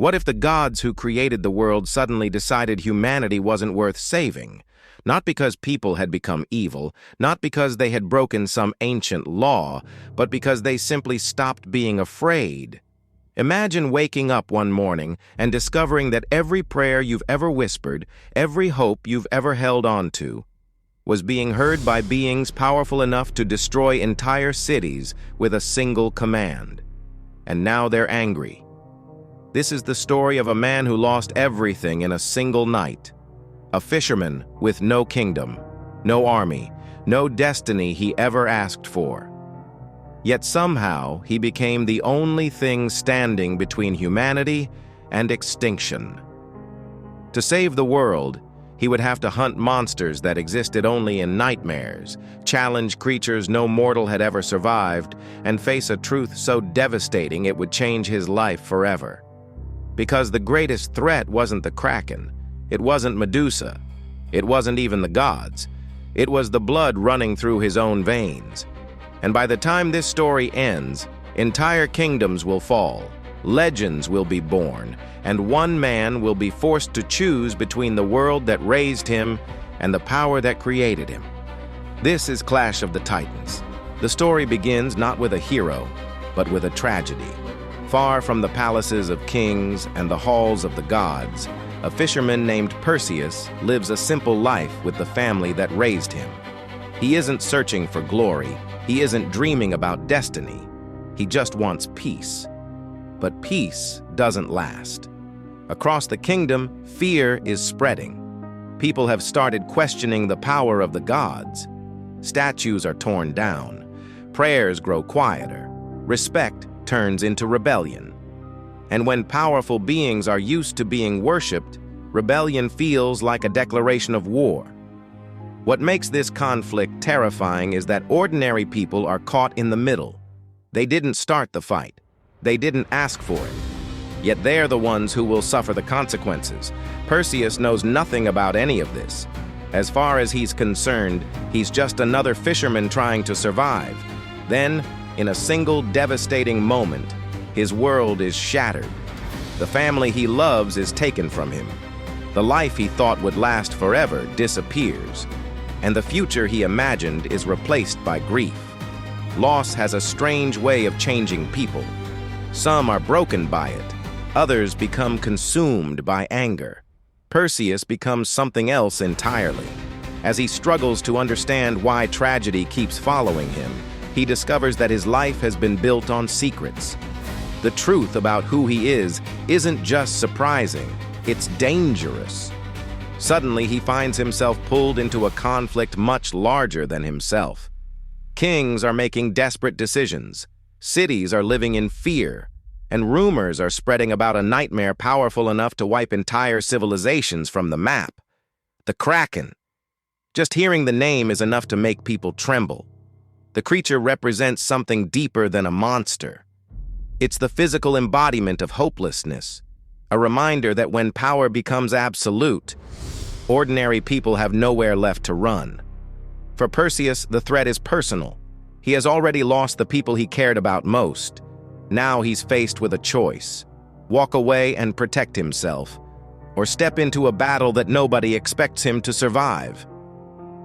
What if the gods who created the world suddenly decided humanity wasn't worth saving? Not because people had become evil, not because they had broken some ancient law, but because they simply stopped being afraid. Imagine waking up one morning and discovering that every prayer you've ever whispered, every hope you've ever held on to, was being heard by beings powerful enough to destroy entire cities with a single command. And now they're angry. This is the story of a man who lost everything in a single night. A fisherman with no kingdom, no army, no destiny he ever asked for. Yet somehow he became the only thing standing between humanity and extinction. To save the world, he would have to hunt monsters that existed only in nightmares, challenge creatures no mortal had ever survived, and face a truth so devastating it would change his life forever. Because the greatest threat wasn't the Kraken, it wasn't Medusa, it wasn't even the gods. It was the blood running through his own veins. And by the time this story ends, entire kingdoms will fall, legends will be born, and one man will be forced to choose between the world that raised him and the power that created him. This is Clash of the Titans. The story begins not with a hero, but with a tragedy. Far from the palaces of kings and the halls of the gods, a fisherman named Perseus lives a simple life with the family that raised him. He isn't searching for glory. He isn't dreaming about destiny. He just wants peace. But peace doesn't last. Across the kingdom, fear is spreading. People have started questioning the power of the gods. Statues are torn down. Prayers grow quieter. Respect turns into rebellion. And when powerful beings are used to being worshipped, rebellion feels like a declaration of war. What makes this conflict terrifying is that ordinary people are caught in the middle. They didn't start the fight. They didn't ask for it. Yet they're the ones who will suffer the consequences. Perseus knows nothing about any of this. As far as he's concerned, he's just another fisherman trying to survive. Then, in a single devastating moment, his world is shattered. The family he loves is taken from him. The life he thought would last forever disappears. And the future he imagined is replaced by grief. Loss has a strange way of changing people. Some are broken by it. Others become consumed by anger. Perseus becomes something else entirely. As he struggles to understand why tragedy keeps following him, he discovers that his life has been built on secrets. The truth about who he is isn't just surprising, it's dangerous. Suddenly, he finds himself pulled into a conflict much larger than himself. Kings are making desperate decisions. Cities are living in fear. And rumors are spreading about a nightmare powerful enough to wipe entire civilizations from the map. The Kraken. Just hearing the name is enough to make people tremble. The creature represents something deeper than a monster. It's the physical embodiment of hopelessness, a reminder that when power becomes absolute, ordinary people have nowhere left to run. For Perseus, the threat is personal. He has already lost the people he cared about most. Now he's faced with a choice: walk away and protect himself, or step into a battle that nobody expects him to survive.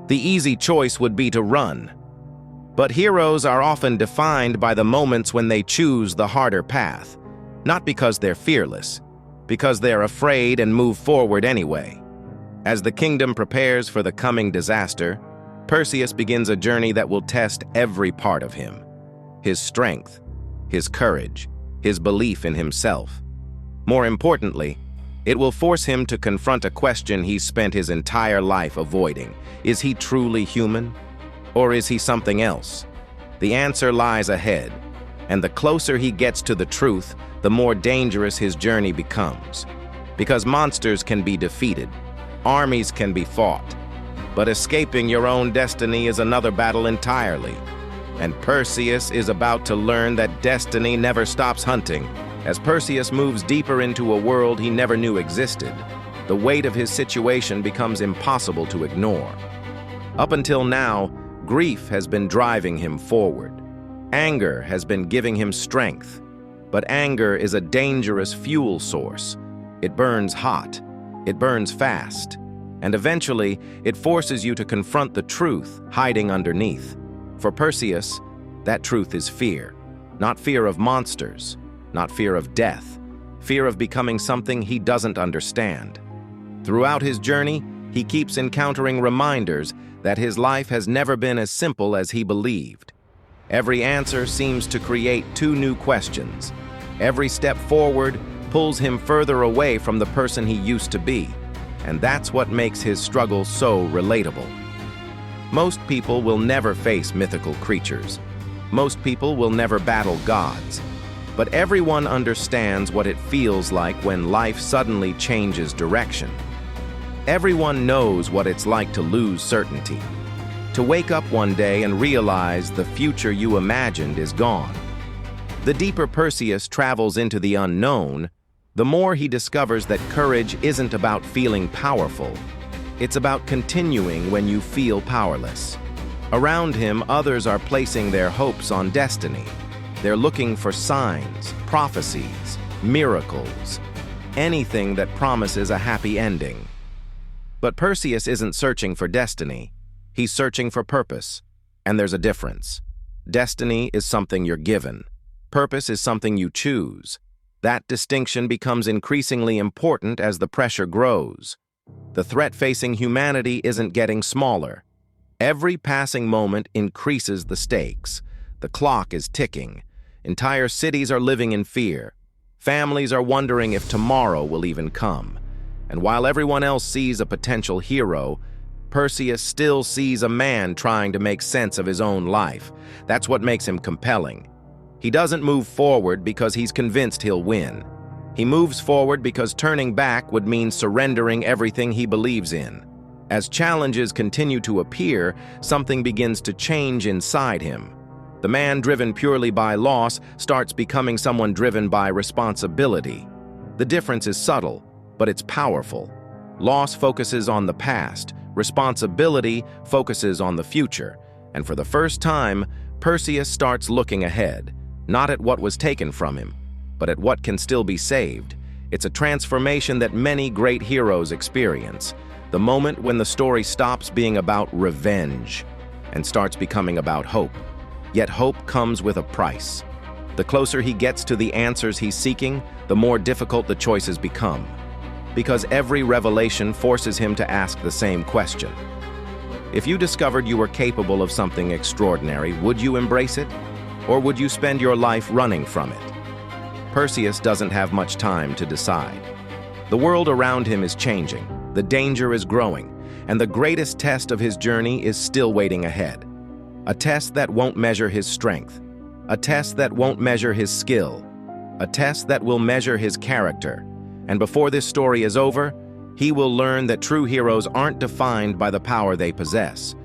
The easy choice would be to run. But heroes are often defined by the moments when they choose the harder path, not because they're fearless, because they're afraid and move forward anyway. As the kingdom prepares for the coming disaster, Perseus begins a journey that will test every part of him: his strength, his courage, his belief in himself. More importantly, it will force him to confront a question he's spent his entire life avoiding. Is he truly human? Or is he something else? The answer lies ahead, and the closer he gets to the truth, the more dangerous his journey becomes. Because monsters can be defeated, armies can be fought, but escaping your own destiny is another battle entirely. And Perseus is about to learn that destiny never stops hunting. As Perseus moves deeper into a world he never knew existed, the weight of his situation becomes impossible to ignore. Up until now, grief has been driving him forward. Anger has been giving him strength. But anger is a dangerous fuel source. It burns hot, it burns fast, and eventually it forces you to confront the truth hiding underneath. For Perseus, that truth is fear. Not fear of monsters, not fear of death, fear of becoming something he doesn't understand. Throughout his journey, he keeps encountering reminders that his life has never been as simple as he believed. Every answer seems to create two new questions. Every step forward pulls him further away from the person he used to be, and that's what makes his struggle so relatable. Most people will never face mythical creatures. Most people will never battle gods. But everyone understands what it feels like when life suddenly changes direction. Everyone knows what it's like to lose certainty, to wake up one day and realize the future you imagined is gone. The deeper Perseus travels into the unknown, the more he discovers that courage isn't about feeling powerful. It's about continuing when you feel powerless. Around him, others are placing their hopes on destiny. They're looking for signs, prophecies, miracles, anything that promises a happy ending. But Perseus isn't searching for destiny. He's searching for purpose. And there's a difference. Destiny is something you're given. Purpose is something you choose. That distinction becomes increasingly important as the pressure grows. The threat facing humanity isn't getting smaller. Every passing moment increases the stakes. The clock is ticking. Entire cities are living in fear. Families are wondering if tomorrow will even come. And while everyone else sees a potential hero, Perseus still sees a man trying to make sense of his own life. That's what makes him compelling. He doesn't move forward because he's convinced he'll win. He moves forward because turning back would mean surrendering everything he believes in. As challenges continue to appear, something begins to change inside him. The man driven purely by loss starts becoming someone driven by responsibility. The difference is subtle, but it's powerful. Loss focuses on the past, responsibility focuses on the future, and for the first time, Perseus starts looking ahead, not at what was taken from him, but at what can still be saved. It's a transformation that many great heroes experience, the moment when the story stops being about revenge and starts becoming about hope. Yet hope comes with a price. The closer he gets to the answers he's seeking, the more difficult the choices become. Because every revelation forces him to ask the same question. If you discovered you were capable of something extraordinary, would you embrace it? Or would you spend your life running from it? Perseus doesn't have much time to decide. The world around him is changing, the danger is growing, and the greatest test of his journey is still waiting ahead. A test that won't measure his strength, a test that won't measure his skill, a test that will measure his character. And before this story is over, he will learn that true heroes aren't defined by the power they possess.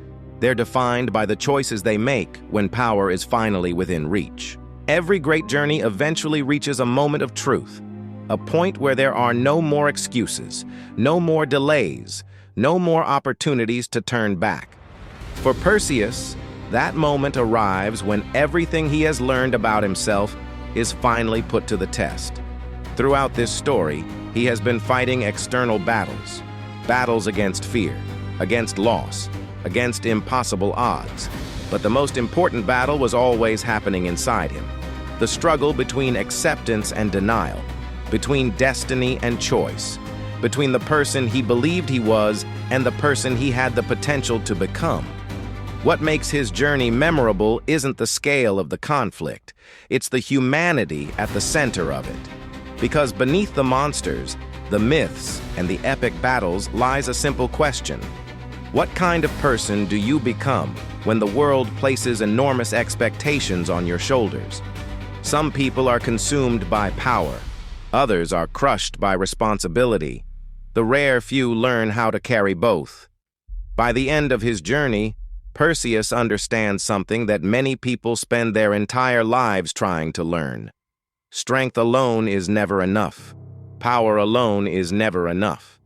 They're defined by the choices they make when power is finally within reach. Every great journey eventually reaches a moment of truth, a point where there are no more excuses, no more delays, no more opportunities to turn back. For Perseus, that moment arrives when everything he has learned about himself is finally put to the test. Throughout this story, he has been fighting external battles. Battles against fear, against loss, against impossible odds. But the most important battle was always happening inside him. The struggle between acceptance and denial, between destiny and choice, between the person he believed he was and the person he had the potential to become. What makes his journey memorable isn't the scale of the conflict, it's the humanity at the center of it. Because beneath the monsters, the myths, and the epic battles lies a simple question. What kind of person do you become when the world places enormous expectations on your shoulders? Some people are consumed by power. Others are crushed by responsibility. The rare few learn how to carry both. By the end of his journey, Perseus understands something that many people spend their entire lives trying to learn. Strength alone is never enough. Power alone is never enough.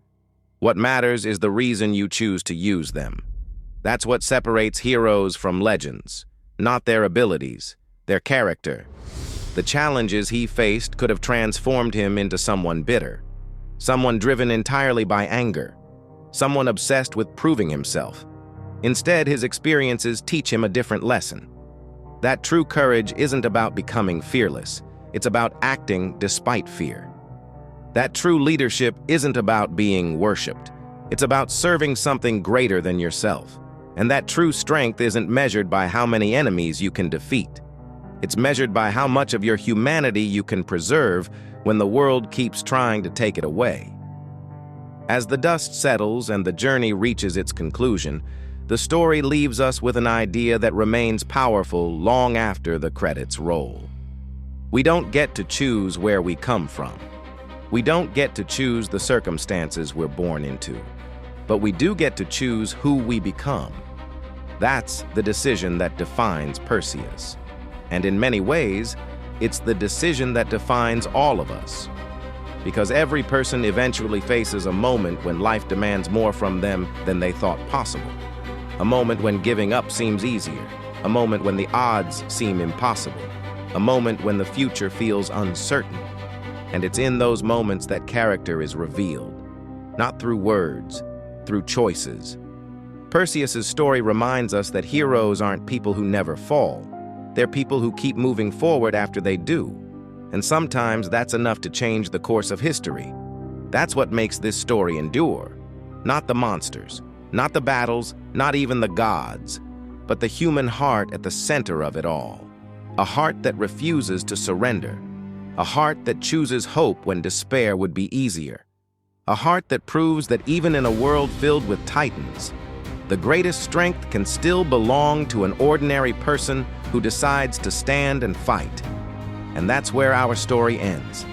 What matters is the reason you choose to use them. That's what separates heroes from legends, not their abilities, their character. The challenges he faced could have transformed him into someone bitter, someone driven entirely by anger, someone obsessed with proving himself. Instead, his experiences teach him a different lesson. That true courage isn't about becoming fearless. It's about acting despite fear. That true leadership isn't about being worshipped. It's about serving something greater than yourself. And that true strength isn't measured by how many enemies you can defeat. It's measured by how much of your humanity you can preserve when the world keeps trying to take it away. As the dust settles and the journey reaches its conclusion, the story leaves us with an idea that remains powerful long after the credits roll. We don't get to choose where we come from. We don't get to choose the circumstances we're born into. But we do get to choose who we become. That's the decision that defines Perseus. And in many ways, it's the decision that defines all of us. Because every person eventually faces a moment when life demands more from them than they thought possible. A moment when giving up seems easier. A moment when the odds seem impossible. A moment when the future feels uncertain. And it's in those moments that character is revealed. Not through words, through choices. Perseus's story reminds us that heroes aren't people who never fall. They're people who keep moving forward after they do. And sometimes that's enough to change the course of history. That's what makes this story endure. Not the monsters, not the battles, not even the gods, but the human heart at the center of it all. A heart that refuses to surrender. A heart that chooses hope when despair would be easier. A heart that proves that even in a world filled with titans, the greatest strength can still belong to an ordinary person who decides to stand and fight. And that's where our story ends.